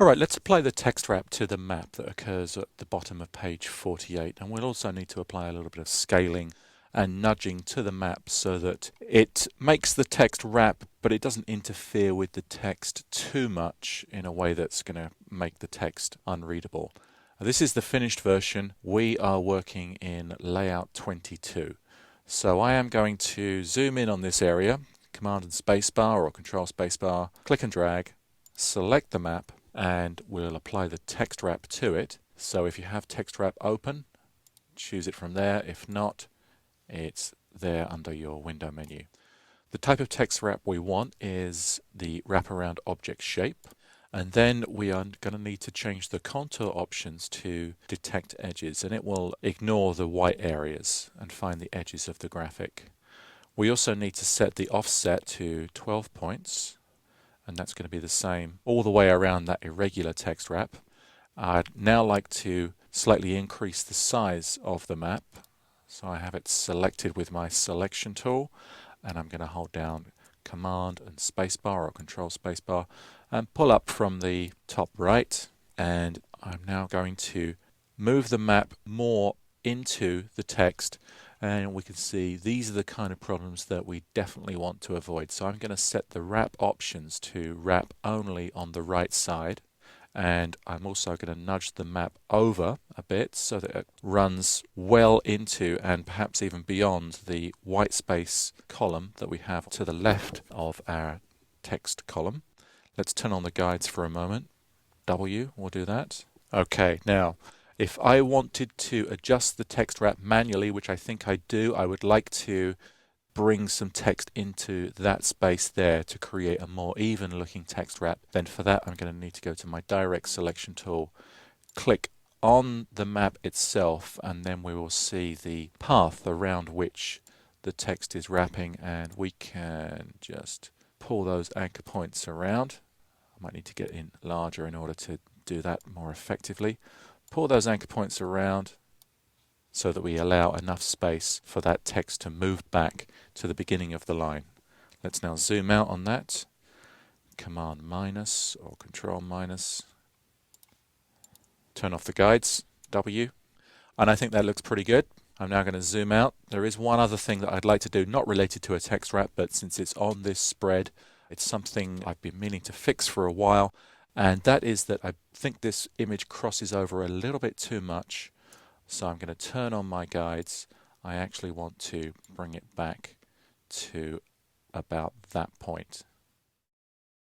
Alright, let's apply the text wrap to the map that occurs at the bottom of page 48, and we'll also need to apply a little bit of scaling and nudging to the map so that it makes the text wrap, but it doesn't interfere with the text too much in a way that's going to make the text unreadable. This is the finished version. We are working in layout 22. So I am going to zoom in on this area, Command and Spacebar or Control Spacebar, click and drag, select the map, and we'll apply the text wrap to it. So if you have text wrap open, choose it from there. If not, it's there under your window menu. The type of text wrap we want is the wraparound object shape. And then we are going to need to change the contour options to detect edges, and it will ignore the white areas and find the edges of the graphic. We also need to set the offset to 12 points, and that's going to be the same all the way around that irregular text wrap. I'd now like to slightly increase the size of the map. So I have it selected with my selection tool, and I'm going to hold down Command and Spacebar or Control Spacebar and pull up from the top right, and I'm now going to move the map more into the text, and we can see these are the kind of problems that we definitely want to avoid. So I'm going to set the wrap options to wrap only on the right side, and I'm also going to nudge the map over a bit so that it runs well into and perhaps even beyond the white space column that we have to the left of our text column. Let's turn on the guides for a moment. W will do that. Okay, now if I wanted to adjust the text wrap manually, which I think I do, I would like to bring some text into that space there to create a more even looking text wrap. Then for that I'm going to need to go to my direct selection tool, click on the map itself, and then we will see the path around which the text is wrapping, and we can just pull those anchor points around. I might need to get in larger in order to do that more effectively. Pull those anchor points around so that we allow enough space for that text to move back to the beginning of the line. Let's now zoom out on that. Command minus or Control minus. Turn off the guides, W. And I think that looks pretty good. I'm now going to zoom out. There is one other thing that I'd like to do, not related to a text wrap, but since it's on this spread, it's something I've been meaning to fix for a while, and that is that I think this image crosses over a little bit too much. So I'm going to turn on my guides. I actually want to bring it back to about that point.